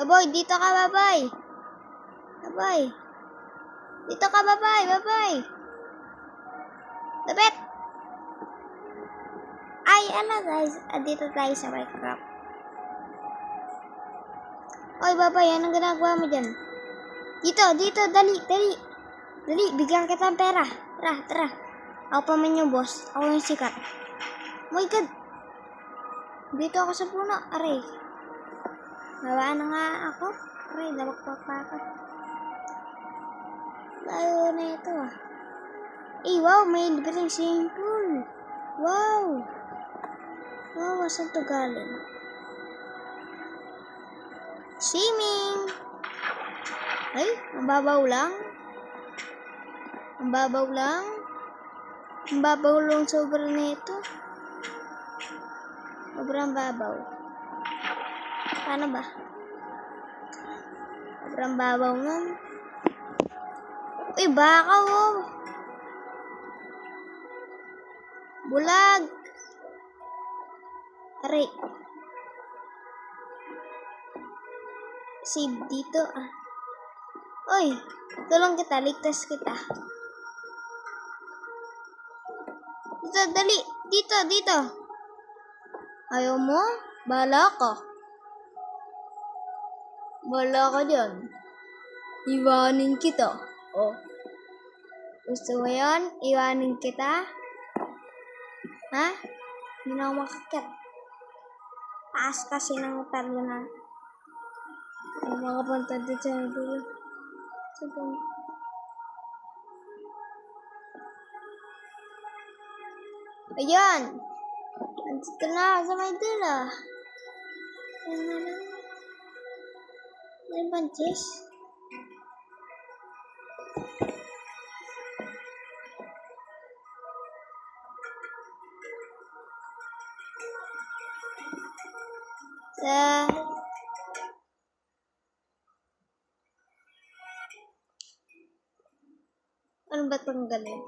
Baboy, dito ka, baboy. Baboy. Dito ka, baboy, baboy. Lapit. Ay, ano guys, dito tayo sa Minecraft. Oy, baboy, anong ginagawa mo dyan? Dito, dali. Dali, bigyan kita ng pera. Tara. Ako pa man yung boss. Ako yung sikat. Oh my God. Dito ako sa puno. Aray. Nawaan na nga ako. Aray, lawak pa ako. Layo na ito ah. Eh, wow, may libreng swimming pool. Wow. Wow, saan to galing? Swimming. Ay, ang babaw lang. Ang babaw lang sobrang nito. Sobrang babaw. Paano ba? Sobrang babaw nun. Uy, baka oh. Bulag. Aray. Save dito ah. Uy, tulong kita, ligtas kita. Dito, dali. Dito. Ayaw mo? Bahala ka. Bahala ka dyan. Iwanin kita. Oh. Gusto mo yan? Iwanin kita? Ha? Hindi na ako makakit. Taas kasi ng talo na. Ang mga punta dito sa dulo. Ayan. Andito na sa may dulo. Ayan na lang. Ayan ba, Jess? Ano ba tanggalin?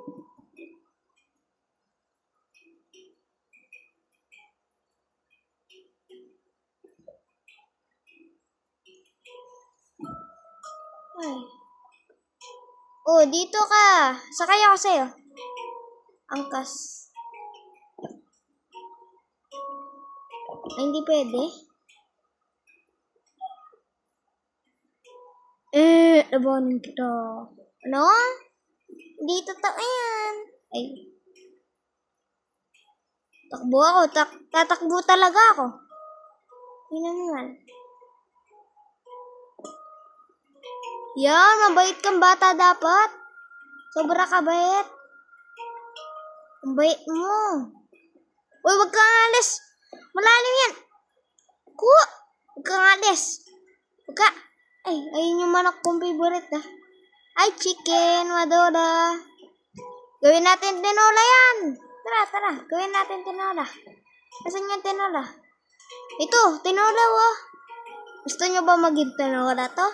Ay. Oh, dito ka. Sakay ako sa'yo. Angkas. Ay, hindi pwede. Labanin kita. Ano? Hindi totoo yan. Ay. Takbo ako. Tatakbo talaga ako. Yun naman. Yan, mabait kang bata dapat. Sobra ka bait. Ang bait mo. Uy, wag kang alis. Malalim yan. Wag kang alis. Wag ka. Ay, ayun yung manok kong favorite ah. Ay, chicken, madura. Gawin natin tinola yan. Tara. Gawin natin tinola. Asan yung tinola? Ito, tinola oh. Gusto nyo ba maging tinola to?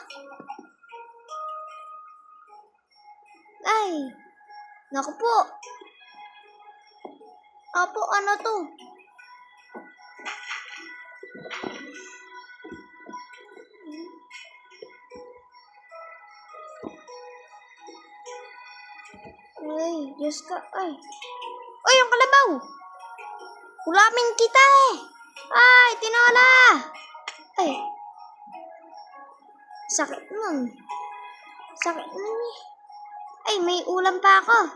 Ay, naku po. Apo, ano to? Ay, Diyos ka. Ay, yung kalabaw. Ulamin kita eh. Ay, tinola. Ay. Sakit nun eh. Ay, may ulam pa ako.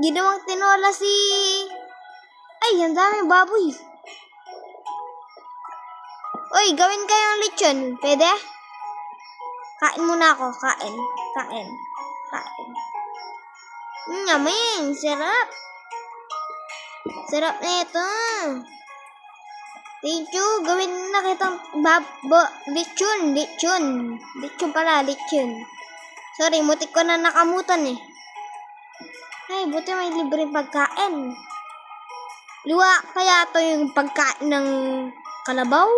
Ginawang tinola si... Ay, ang daming baboy. Uy, gawin kayong lechon. Pwede? Kain muna ako. Kain. Yummy. Sarap. Sarap na ito. Thank you. Gawin na kitang lechon. Lechon pala. Sorry, mutik ko na nakamutan eh. Ay, buti may libreng pagkain. Liwa kaya to yung pagkain ng kalabaw?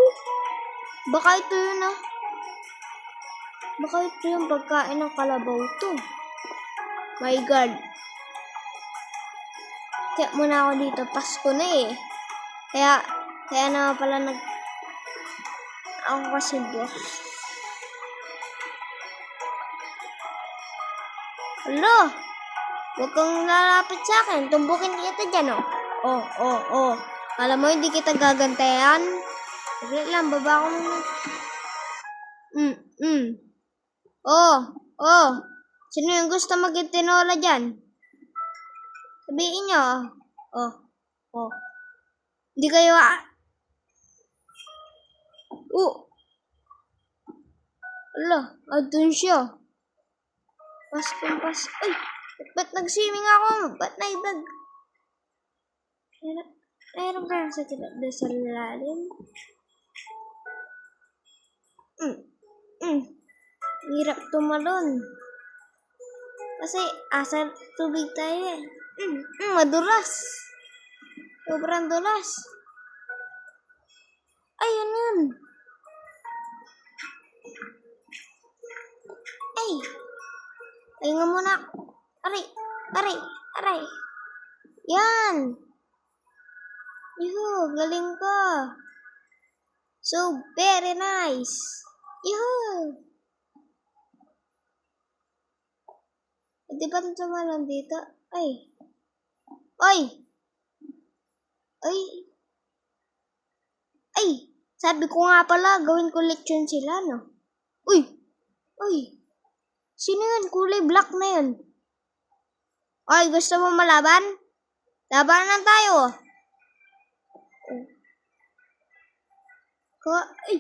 Baka ito yun ah. Baka ito yung pagkain ng kalabaw to. My God. Kaya muna ako dito. Pasko na eh. Kaya naman pala ako kasi boss. Alo, huwag kang lalapit sa akin. Tumbukin kita dyan, oh. Oh. Alam mo, hindi kita gagantayan. Saglit lang, baba ko muna. Oh. Sino yung gusto mag-tinola dyan? Sabihin nyo, oh. Hindi kayo, Ala, andun siya. Pas. Ay, ba't nag-swimming ako? Ba't naidag? Mayroon kaya sa lalim? Hirap tumalon. Kasi asal tubig tayo eh. Madulas. Sobrang dulas. Ayun yun. Ay nga muna. Aray. Yan. Yuhu, galing ka. So, very nice. Yuhu. Di ba tumalon dito? Ay, sabi ko nga pala, gawin ko lechon sila, no? Uy. Sino yun? Kulay black na yun. Oy, gusto mo malaban? Labanan tayo. Ay,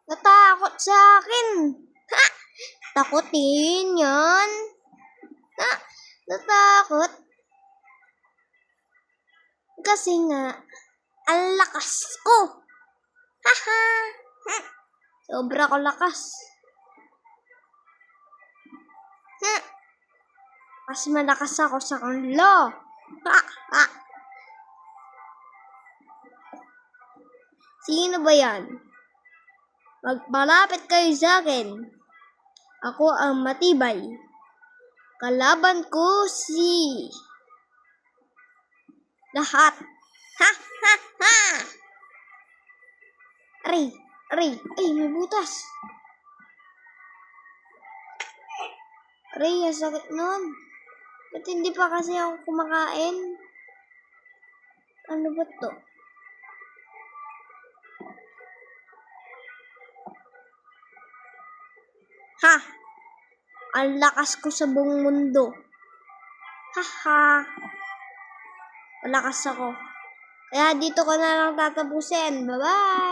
natakot sa akin. Ha! Takutin yan. Natakot. Kasi nga, ang lakas ko. Haha. Sobra ko lakas. Mas malakas ako sa kanila. Sino ba yan? Magpalapit kayo sa akin. Ako ang matibay. Kalaban ko si lahat. Ha! Aray. Ay, may butas. Aray, sakit nun. Ba't hindi pa kasi ako kumakain? Ano ba to? Ha! Ang lakas ko sa buong mundo. Haha! Malakas ako. Kaya dito ko na lang tatapusin. Bye-bye!